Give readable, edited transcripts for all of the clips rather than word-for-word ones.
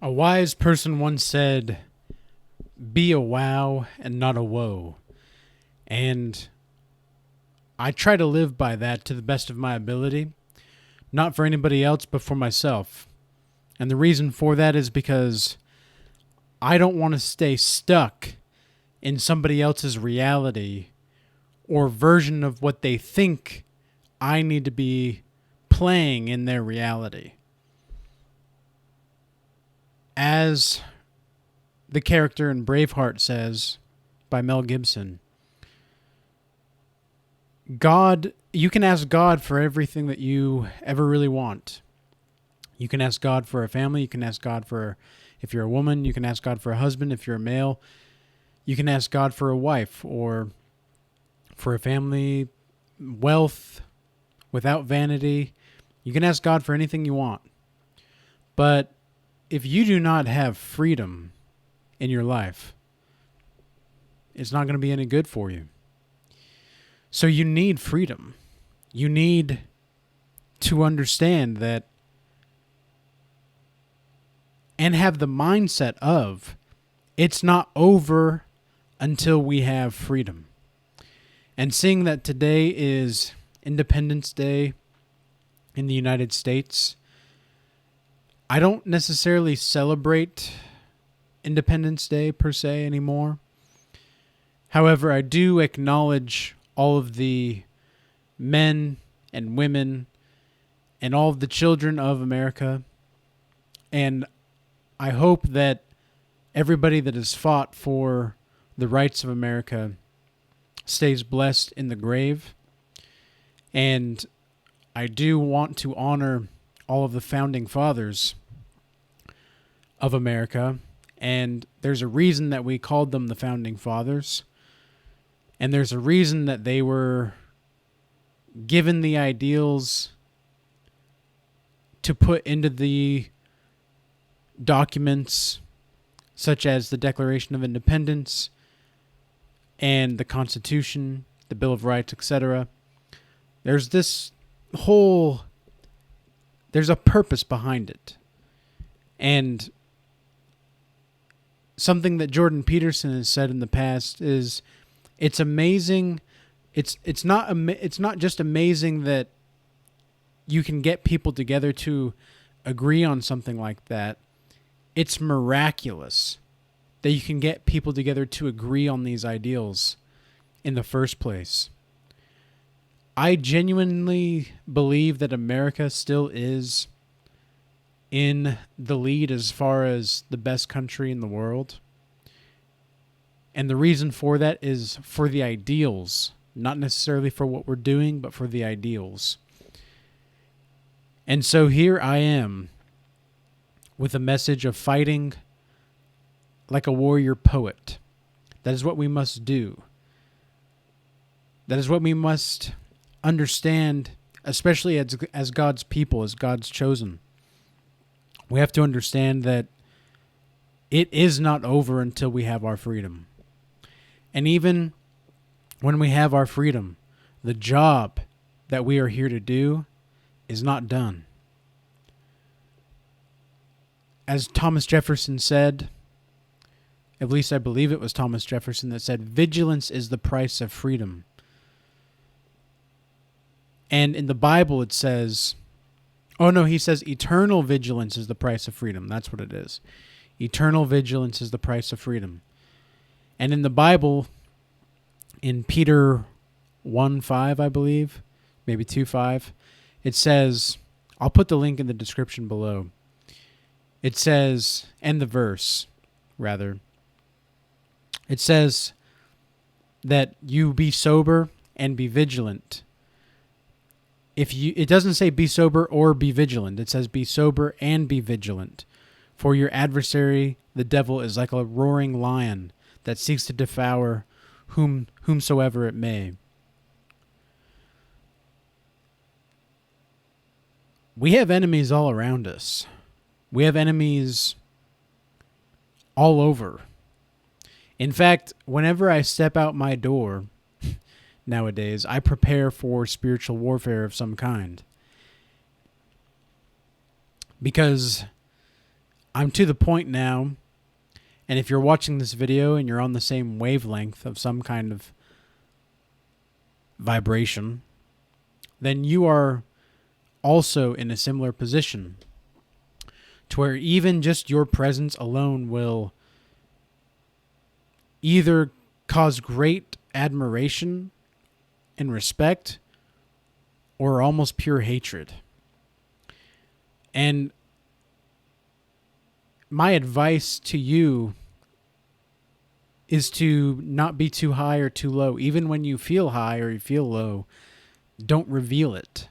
A wise person once said, be a wow and not a woe. And I try to live by that to the best of my ability, not for anybody else, but for myself. And the reason for that is because I don't want to stay stuck in somebody else's reality or version of what they think I need to be playing in their reality. As the character in Braveheart says, by Mel Gibson, you can ask God for everything that you ever really want. You can ask God for a family. You can ask God for, if you're a woman, you can ask God for a husband. If you're a male, you can ask God for a wife or for a family, wealth, without vanity. You can ask God for anything you want. But if you do not have freedom in your life, it's not going to be any good for you. So you need freedom. You need to understand that and have the mindset of it's not over until we have freedom. And seeing that today is Independence Day in the United States, I don't necessarily celebrate Independence Day per se anymore. However, I do acknowledge all of the men and women and all of the children of America. And I hope that everybody that has fought for the rights of America stays blessed in the grave. And I do want to honor all of the founding fathers of America. And there's a reason that we called them the founding fathers. And there's a reason that they were given the ideals to put into the documents such as the Declaration of Independence and the Constitution, the Bill of Rights, etc. There's a purpose behind it. And something that Jordan Peterson has said in the past is it's amazing. It's not just amazing that you can get people together to agree on something like that. It's miraculous that you can get people together to agree on these ideals in the first place. I genuinely believe that America still is in the lead as far as the best country in the world. And the reason for that is for the ideals, not necessarily for what we're doing, but for the ideals. And so here I am with a message of fighting like a warrior poet. That is what we must do. That is what we must understand, especially as God's people, as God's chosen. We have to understand that it is not over until we have our freedom. And even when we have our freedom, the job that we are here to do is not done. As Thomas Jefferson said, at least I believe it was Thomas Jefferson that said, vigilance is the price of freedom. And in the Bible it says, he says eternal vigilance is the price of freedom. That's what it is. Eternal vigilance is the price of freedom. And in the Bible, in Peter 1:5, I believe, maybe 2:5, it says, I'll put the link in the description below. It says, and the verse, rather, it says that you be sober and be vigilant. It doesn't say be sober or be vigilant. It says be sober and be vigilant. For your adversary, the devil, is like a roaring lion that seeks to devour whomsoever it may. We have enemies all around us. We have enemies all over. In fact, whenever I step out my door nowadays, I prepare for spiritual warfare of some kind. Because I'm to the point now, and if you're watching this video and you're on the same wavelength of some kind of vibration, then you are also in a similar position to where even just your presence alone will either cause great admiration and respect or almost pure hatred. And my advice to you is to not be too high or too low. Even when you feel high or you feel low, don't reveal it.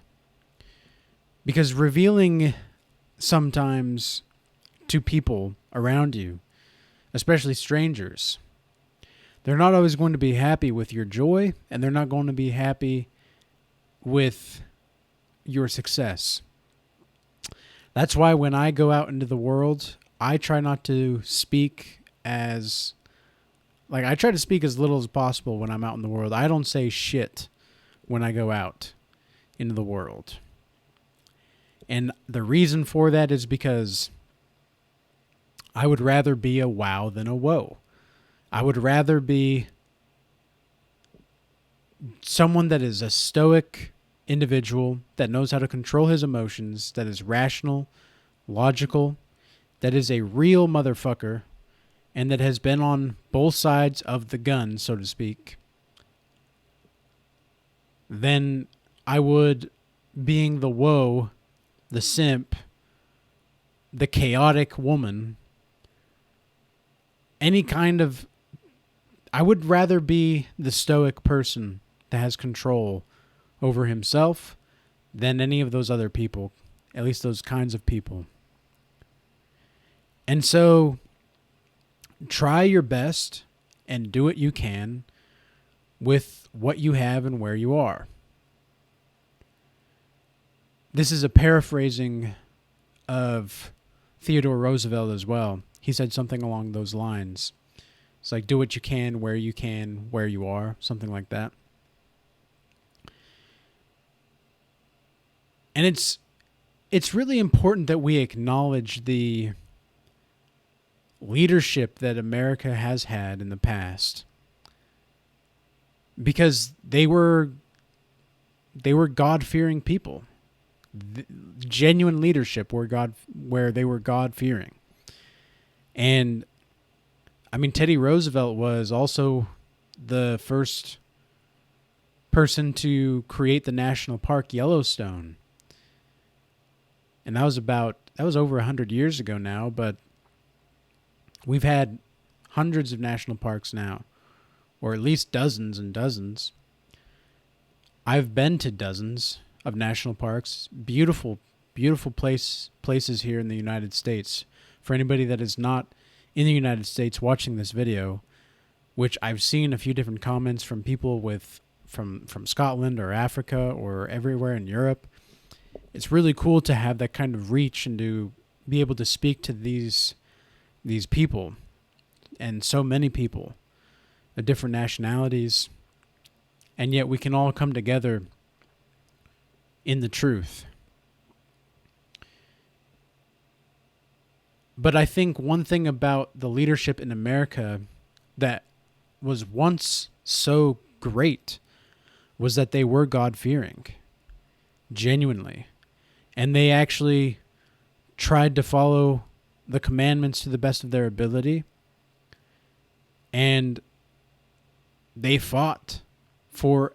Because revealing sometimes to people around you, especially strangers, they're not always going to be happy with your joy, and they're not going to be happy with your success. That's why when I go out into the world, I try not to speak as... I try to speak as little as possible when I'm out in the world. I don't say shit when I go out into the world. And the reason for that is because I would rather be a wow than a woe. I would rather be someone that is a stoic individual that knows how to control his emotions, that is rational, logical, that is a real motherfucker, and that has been on both sides of the gun, so to speak, then I would, being the woe, the simp, the chaotic woman, any kind of... I would rather be the stoic person that has control over himself than any of those other people, at least those kinds of people. And so try your best and do what you can with what you have and where you are. This is a paraphrasing of Theodore Roosevelt as well. He said something along those lines. It's like, do what you can, where you are, something like that. And it's really important that we acknowledge the leadership that America has had in the past, because they were God-fearing people. The genuine leadership where they were God-fearing. And I mean, Teddy Roosevelt was also the first person to create the national park Yellowstone. And that was over 100 years ago now, but we've had hundreds of national parks now, or at least dozens and dozens. I've been to dozens of national parks. Beautiful, beautiful places here in the United States. For anybody that is not in the United States watching this video, which I've seen a few different comments from people from Scotland or Africa or everywhere in Europe. It's really cool to have that kind of reach and to be able to speak to these people, and so many people of different nationalities, and yet we can all come together in the truth. But I think one thing about the leadership in America that was once so great was that they were God-fearing, genuinely. And they actually tried to follow the commandments to the best of their ability. And they fought for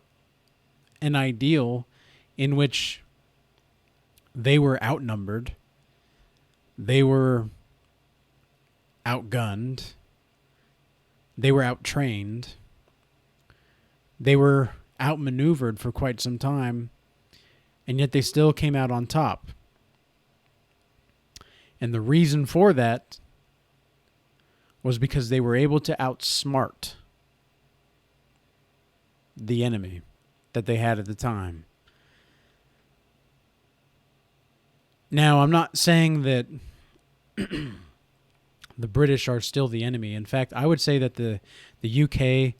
an ideal in which they were outnumbered, they were outgunned, they were outtrained, they were outmaneuvered for quite some time, and yet they still came out on top. And the reason for that was because they were able to outsmart the enemy that they had at the time. Now, I'm not saying that the British are still the enemy. In fact, I would say that the UK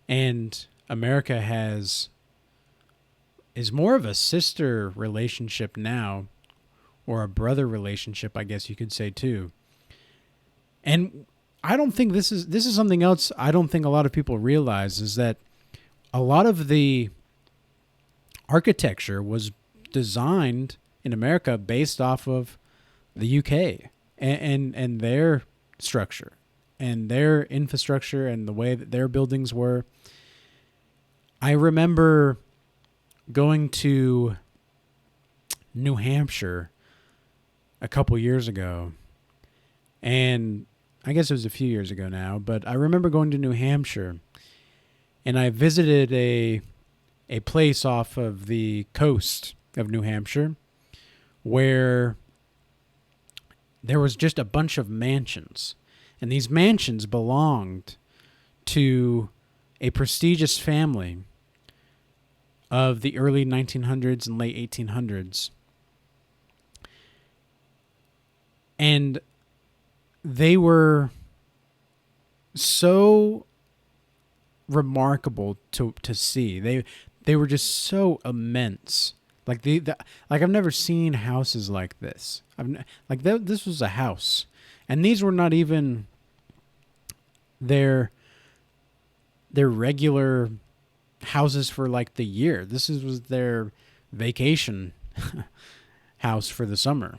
and America is more of a sister relationship now, or a brother relationship, I guess you could say too. And I don't think this is something else I don't think a lot of people realize, is that a lot of the architecture was designed in America based off of the UK and their structure and their infrastructure and the way that their buildings were. I remember going to New Hampshire a couple years ago, and I guess it was a few years ago now, but I remember going to New Hampshire, and I visited a place off of the coast of New Hampshire where there was just a bunch of mansions. And these mansions belonged to a prestigious family of the early 1900s and late 1800s. And they were so remarkable to see. They were just so immense. Like like I've never seen houses like this. This was a house, and these were not even their regular houses for like the year. Was their vacation house for the summer,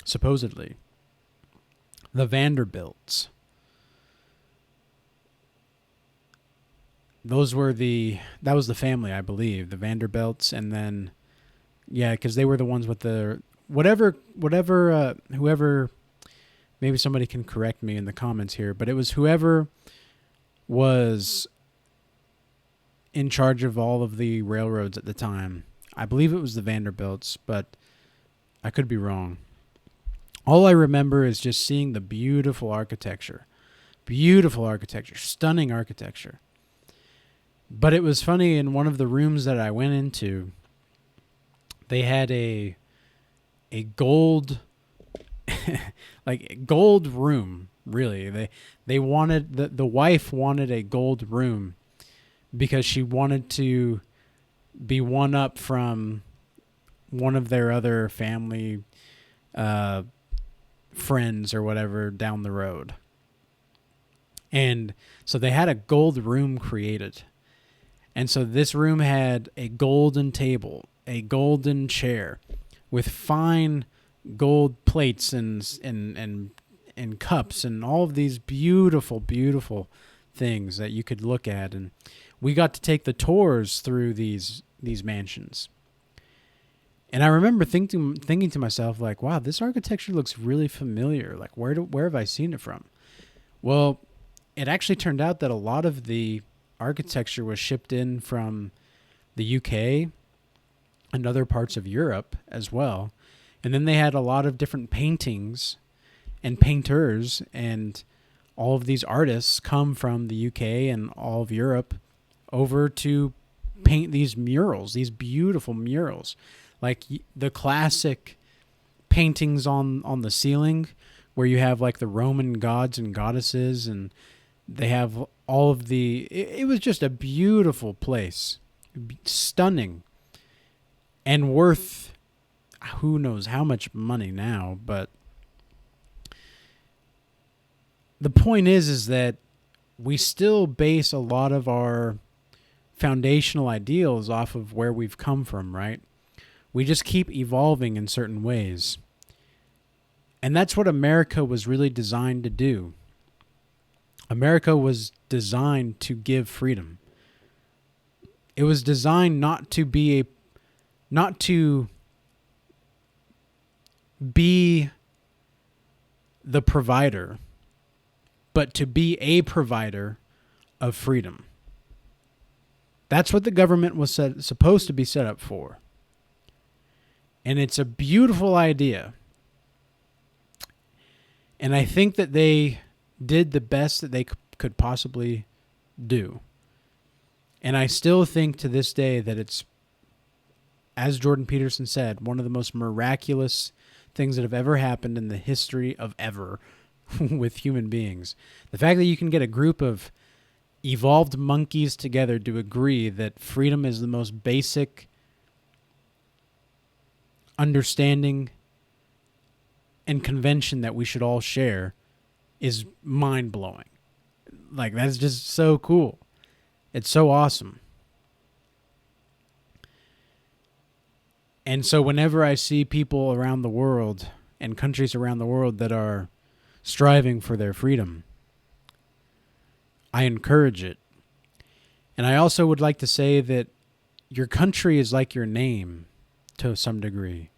supposedly. The Vanderbilts. That was the family, I believe, the Vanderbilts, and then, yeah, because they were the ones with the, whoever, maybe somebody can correct me in the comments here, but it was whoever was in charge of all of the railroads at the time. I believe it was the Vanderbilts, but I could be wrong. All I remember is just seeing the beautiful architecture, stunning architecture. But it was funny, in one of the rooms that I went into, they had a gold, like gold room, really. They wanted, the wife wanted a gold room because she wanted to be one up from one of their other family friends or whatever down the road. And so they had a gold room created. And so this room had a golden table, a golden chair with fine gold plates and cups and all of these beautiful, beautiful things that you could look at. And we got to take the tours through these mansions. And I remember thinking to myself, like, wow, this architecture looks really familiar. Like, where have I seen it from? Well, it actually turned out that a lot of the architecture was shipped in from the UK and other parts of Europe as well. And then they had a lot of different paintings and painters, and all of these artists come from the UK and all of Europe over to paint these murals, these beautiful murals. Like the classic paintings on the ceiling where you have like the Roman gods and goddesses, and they have all of it was just a beautiful place, stunning, and worth who knows how much money now. But the point is that we still base a lot of our foundational ideals off of where we've come from, right? We just keep evolving in certain ways. And that's what America was really designed to do. America was designed to give freedom. It was designed not to be the provider, but to be a provider of freedom. That's what the government was supposed to be set up for. And it's a beautiful idea. And I think that they did the best that they could possibly do. And I still think to this day that it's, as Jordan Peterson said, one of the most miraculous things that have ever happened in the history of ever with human beings. The fact that you can get a group of evolved monkeys together to agree that freedom is the most basic understanding and convention that we should all share is mind-blowing. Like, that's just so cool. It's so awesome. And so whenever I see people around the world and countries around the world that are striving for their freedom, I encourage it. And I also would like to say that your country is like your name to some degree.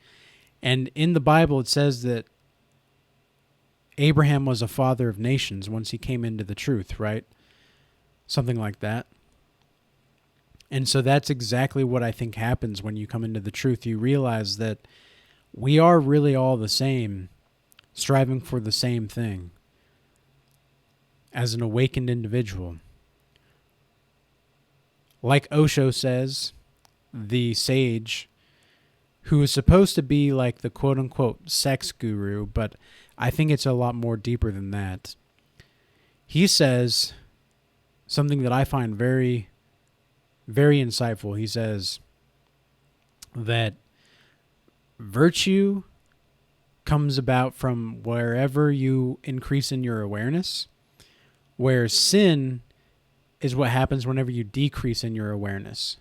And in the Bible, it says that Abraham was a father of nations once he came into the truth, right? Something like that. And so that's exactly what I think happens when you come into the truth. You realize that we are really all the same, striving for the same thing as an awakened individual. Like Osho says, the sage, who is supposed to be like the quote-unquote sex guru, but I think it's a lot more deeper than that. He says something that I find very, very insightful. He says that virtue comes about from wherever you increase in your awareness, whereas sin is what happens whenever you decrease in your awareness.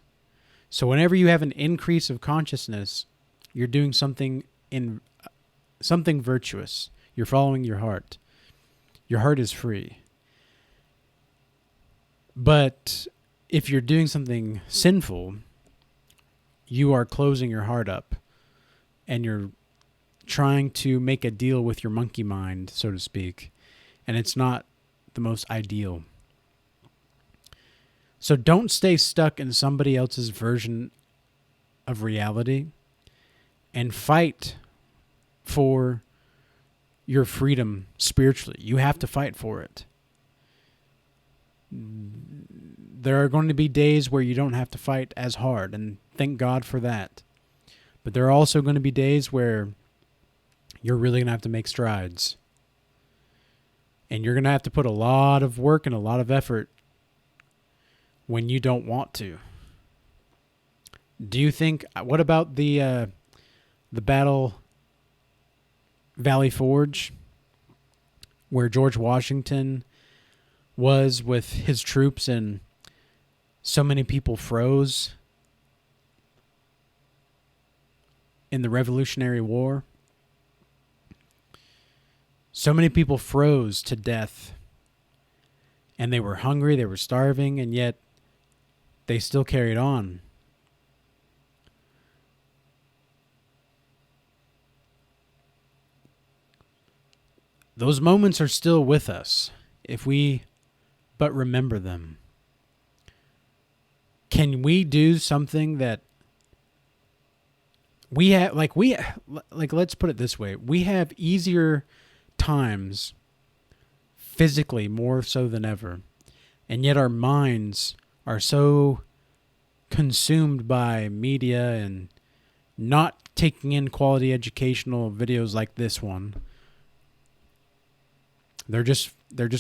So whenever you have an increase of consciousness, you're doing something virtuous. You're following your heart. Your heart is free. But if you're doing something sinful, you are closing your heart up and you're trying to make a deal with your monkey mind, so to speak. And it's not the most ideal. So don't stay stuck in somebody else's version of reality and fight for your freedom spiritually. You have to fight for it. There are going to be days where you don't have to fight as hard, and thank God for that. But there are also going to be days where you're really going to have to make strides. And you're going to have to put a lot of work and a lot of effort when you don't want to. Do you think, what about the Battle Valley Forge, where George Washington was with his troops and so many people froze in the Revolutionary War? So many people froze to death, and they were hungry, they were starving, and yet they still carried on. Those moments are still with us if we but remember them. Can we do something that we have, like let's put it this way. We have easier times physically more so than ever. And yet our minds are so consumed by media and not taking in quality educational videos like this one. They're just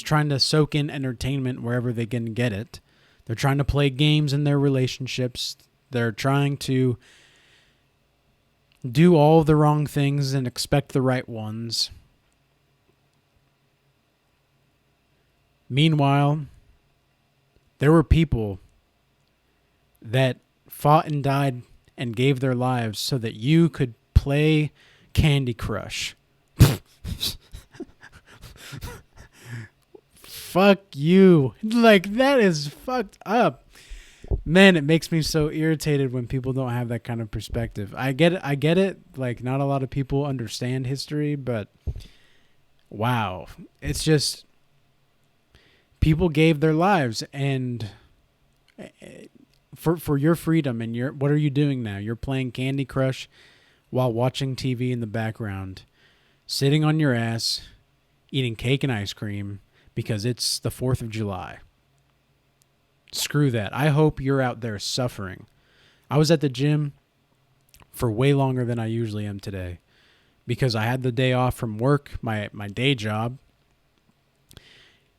trying to soak in entertainment wherever they can get it. They're trying to play games in their relationships. They're trying to do all the wrong things and expect the right ones. Meanwhile, there were people that fought and died and gave their lives so that you could play Candy Crush. Fuck you. Like, that is fucked up. Man, it makes me so irritated when people don't have that kind of perspective. I get it. Like, not a lot of people understand history, but wow. It's just, people gave their lives, and for your freedom, and what are you doing now? You're playing Candy Crush while watching TV in the background, sitting on your ass, eating cake and ice cream, because it's the 4th of July. Screw that. I hope you're out there suffering. I was at the gym for way longer than I usually am today because I had the day off from work, my day job.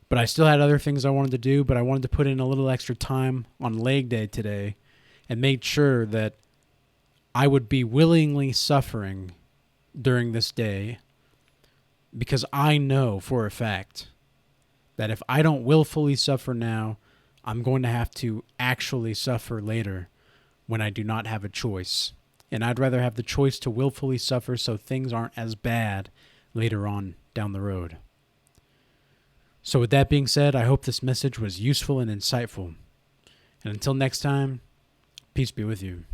But I still had other things I wanted to do, but I wanted to put in a little extra time on leg day today and made sure that I would be willingly suffering during this day because I know for a fact that if I don't willfully suffer now, I'm going to have to actually suffer later when I do not have a choice. And I'd rather have the choice to willfully suffer so things aren't as bad later on down the road. So with that being said, I hope this message was useful and insightful. And until next time, peace be with you.